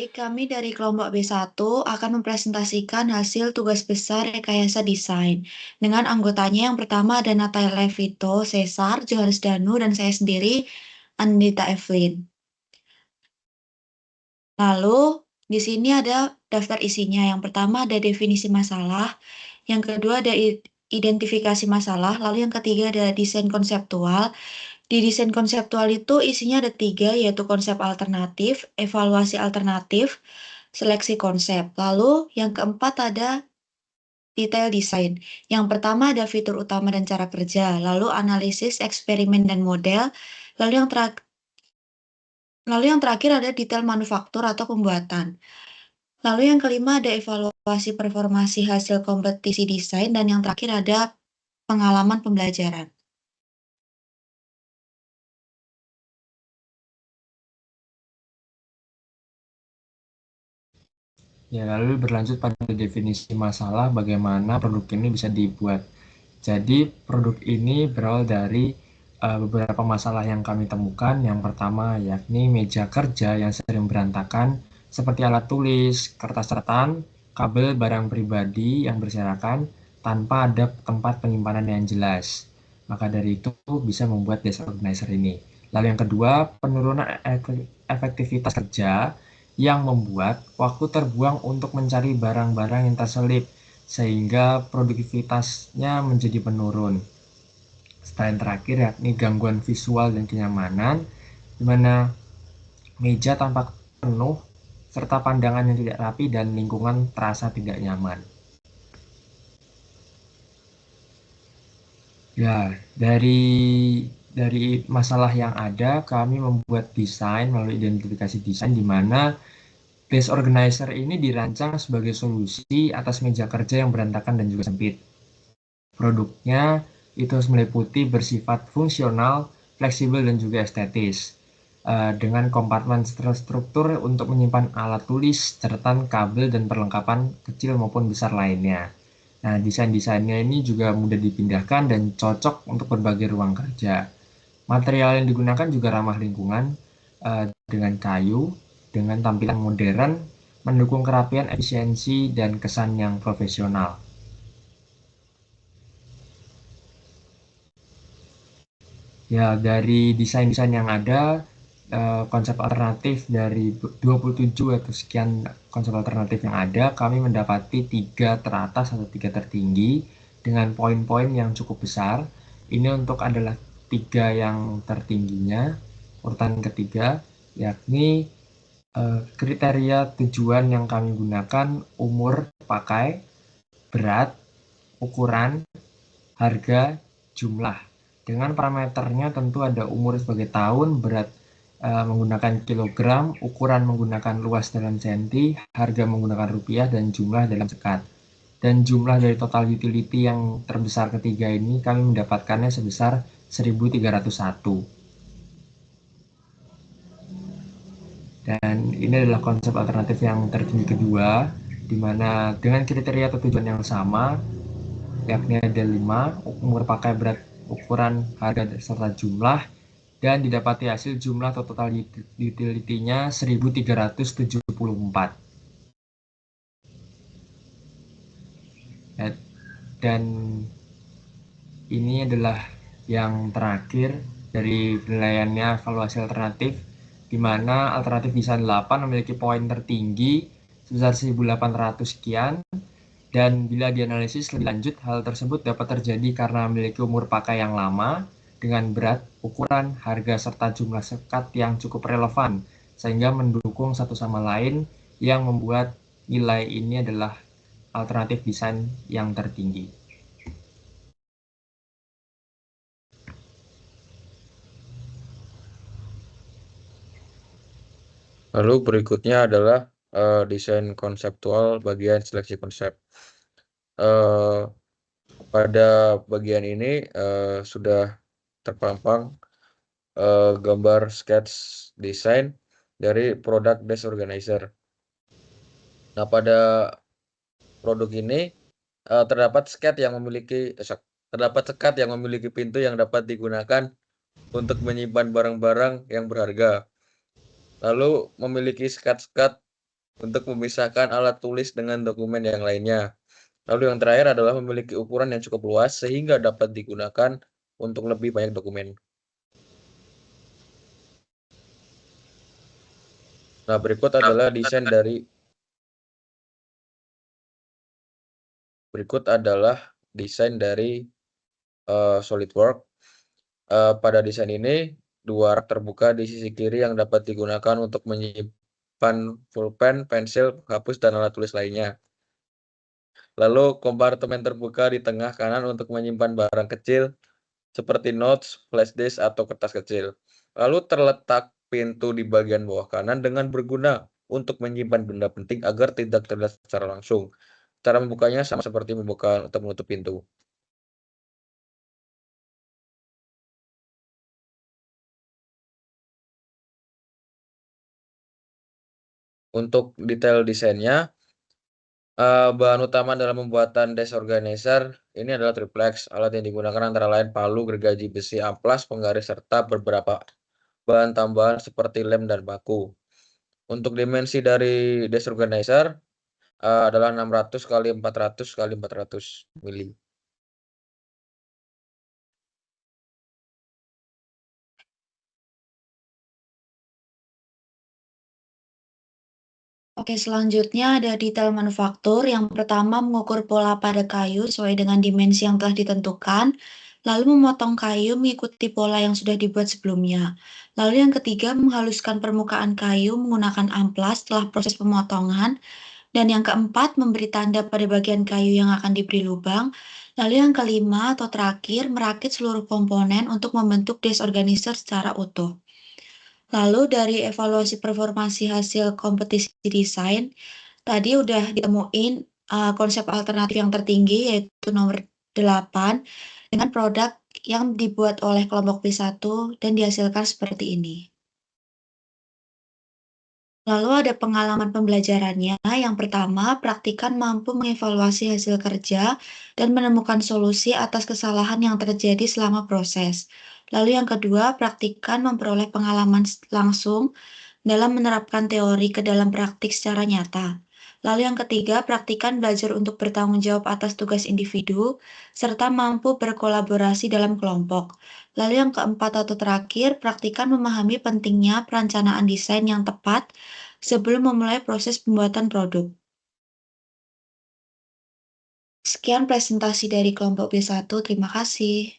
Kami dari kelompok B1 akan mempresentasikan hasil tugas besar rekayasa desain. Dengan anggotanya yang pertama ada Natalia Vito, Cesar, Johannes Danu, dan saya sendiri, Anita Evelyn. Lalu, di sini ada daftar isinya. Yang pertama ada definisi masalah, yang kedua ada identifikasi masalah, lalu yang ketiga ada desain konseptual. Di desain konseptual itu isinya ada 3, yaitu konsep alternatif, evaluasi alternatif, seleksi konsep. Lalu yang keempat ada detail desain. Yang pertama ada fitur utama dan cara kerja, lalu analisis, eksperimen, dan model. Lalu yang terakhir ada detail manufaktur atau pembuatan. Lalu yang kelima ada evaluasi performasi hasil kompetisi desain, dan yang terakhir ada pengalaman pembelajaran. Ya, lalu berlanjut pada definisi masalah bagaimana produk ini bisa dibuat. Jadi, produk ini berawal dari beberapa masalah yang kami temukan. Yang pertama yakni meja kerja yang sering berantakan, seperti alat tulis, kertas catatan, kabel barang pribadi yang berserakan, tanpa ada tempat penyimpanan yang jelas. Maka dari itu bisa membuat desk organizer ini. Lalu yang kedua, penurunan efektivitas kerja yang membuat waktu terbuang untuk mencari barang-barang yang terselip, sehingga produktivitasnya menjadi menurun. Setelah yang terakhir yakni gangguan visual dan kenyamanan, di mana meja tampak penuh, serta pandangan yang tidak rapi dan lingkungan terasa tidak nyaman. Ya, dari masalah yang ada, kami membuat desain melalui identifikasi desain, di mana desk organizer ini dirancang sebagai solusi atas meja kerja yang berantakan dan juga sempit. Produknya itu meliputi bersifat fungsional, fleksibel, dan juga estetis. Dengan kompartemen terstruktur untuk menyimpan alat tulis, catatan, kabel, dan perlengkapan kecil maupun besar lainnya. Nah, desain-desainnya ini juga mudah dipindahkan dan cocok untuk berbagai ruang kerja. Material yang digunakan juga ramah lingkungan, dengan kayu, dengan tampilan modern, mendukung kerapian, efisiensi, dan kesan yang profesional. Ya, dari desain-desain yang ada, konsep alternatif dari 27 atau sekian konsep alternatif yang ada, kami mendapati 3 teratas atau 3 tertinggi dengan poin-poin yang cukup besar. Ini untuk adalah 3 yang tertingginya, urutan ketiga, yakni kriteria tujuan yang kami gunakan: umur pakai, berat, ukuran, harga, jumlah. Dengan parameternya tentu ada umur sebagai tahun, berat menggunakan kilogram, ukuran menggunakan luas dalam senti, harga menggunakan rupiah, dan jumlah dalam sekat. Dan jumlah dari total utility yang terbesar ketiga ini kami mendapatkannya sebesar 1301. Dan ini adalah konsep alternatif yang tertinggi kedua, di mana dengan kriteria atau tujuan yang sama, yakni ada 5, umur pakai, berat, ukuran, harga, serta jumlah, dan didapati hasil jumlah atau total utility-nya 1374. Dan ini adalah yang terakhir dari penilaiannya evaluasi alternatif, di mana alternatif desain 8 memiliki poin tertinggi sebesar 1800 sekian. Dan bila dianalisis lebih lanjut, hal tersebut dapat terjadi karena memiliki umur pakai yang lama, dengan berat, ukuran, harga, serta jumlah sekat yang cukup relevan, sehingga mendukung satu sama lain, yang membuat nilai ini adalah alternatif desain yang tertinggi. Lalu berikutnya adalah desain konseptual bagian seleksi konsep. Pada bagian ini sudah terpampang gambar sketch desain dari produk desk organizer. Nah, pada produk ini terdapat sekat yang memiliki pintu yang dapat digunakan untuk menyimpan barang-barang yang berharga. Lalu memiliki sekat-sekat untuk memisahkan alat tulis dengan dokumen yang lainnya. Lalu yang terakhir adalah memiliki ukuran yang cukup luas sehingga dapat digunakan untuk lebih banyak dokumen. Nah, berikut adalah desain dari SolidWorks. Pada desain ini, 2 rak terbuka di sisi kiri yang dapat digunakan untuk menyimpan pulpen, pensil, hapus, dan alat tulis lainnya. Lalu kompartemen terbuka di tengah kanan untuk menyimpan barang kecil seperti notes, flash disk, atau kertas kecil. Lalu terletak pintu di bagian bawah kanan dengan berguna untuk menyimpan benda penting agar tidak terlihat secara langsung. Cara membukanya sama seperti membuka atau menutup pintu. Untuk detail desainnya, bahan utama dalam pembuatan desk organizer ini adalah triplex. Alat yang digunakan antara lain palu, gergaji besi, amplas, penggaris, serta beberapa bahan tambahan seperti lem dan baku. Untuk dimensi dari desk organizer adalah 600 x 400 x 400 mili. Oke, selanjutnya ada detail manufaktur. Yang pertama mengukur pola pada kayu sesuai dengan dimensi yang telah ditentukan, lalu memotong kayu mengikuti pola yang sudah dibuat sebelumnya. Lalu yang ketiga menghaluskan permukaan kayu menggunakan amplas setelah proses pemotongan. Dan yang keempat memberi tanda pada bagian kayu yang akan diberi lubang. Lalu yang kelima atau terakhir merakit seluruh komponen untuk membentuk desk organizer secara utuh. Lalu dari evaluasi performansi hasil kompetisi desain, tadi udah ditemuin konsep alternatif yang tertinggi yaitu nomor 8 dengan produk yang dibuat oleh kelompok B1 dan dihasilkan seperti ini. Lalu ada pengalaman pembelajarannya. Yang pertama, praktikan mampu mengevaluasi hasil kerja dan menemukan solusi atas kesalahan yang terjadi selama proses. Lalu yang kedua, praktikan memperoleh pengalaman langsung dalam menerapkan teori ke dalam praktik secara nyata. Lalu yang ketiga, praktikan belajar untuk bertanggung jawab atas tugas individu, serta mampu berkolaborasi dalam kelompok. Lalu yang keempat atau terakhir, praktikan memahami pentingnya perencanaan desain yang tepat sebelum memulai proses pembuatan produk. Sekian presentasi dari kelompok B1, terima kasih.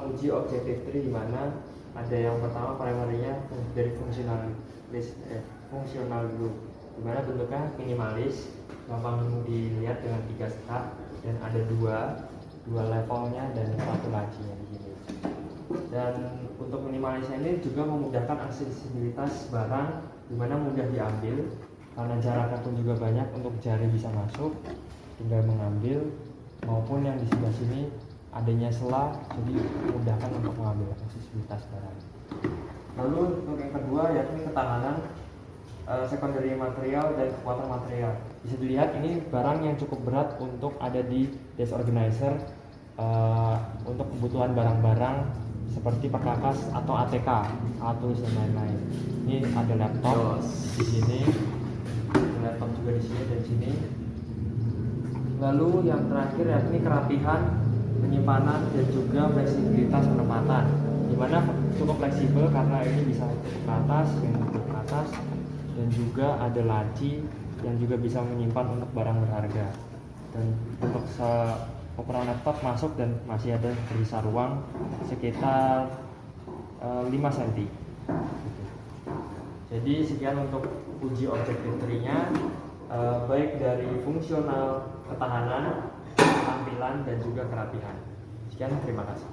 menguji objective tree, di mana ada yang pertama primary-nya dari fungsional dulu, di mana bentuknya minimalis, gampang dilihat dengan 3 step dan ada dua levelnya dan 1 lacinya di sini. Dan untuk minimalisnya ini juga memudahkan aksesibilitas barang, di mana mudah diambil karena jaraknya pun juga banyak, untuk jari bisa masuk, tinggal mengambil, maupun yang di sebelah sini adanya sela, jadi memudahkan untuk mengambil aksesibilitas barang. Lalu untuk yang kedua yakni ketahanan secondary material dan kekuatan material. Bisa dilihat ini barang yang cukup berat untuk ada di desk organizer untuk kebutuhan barang-barang seperti perkakas atau ATK, alat tulis dan lain-lain. Ini ada laptop di sini, ada laptop juga di sini dan sini. Lalu yang terakhir yakni kerapihan, penyimpanan dan juga fleksibilitas penempatan, di mana cukup fleksibel karena ini bisa tutup ke atas, ke atas, dan juga ada laci yang juga bisa menyimpan untuk barang berharga. Dan untuk ukuran laptop masuk dan masih ada tersisa ruang sekitar 5 cm. Jadi sekian untuk uji objective tree-nya, baik dari fungsional, ketahanan, tampilan dan juga kerapihan. Sekian, terima kasih.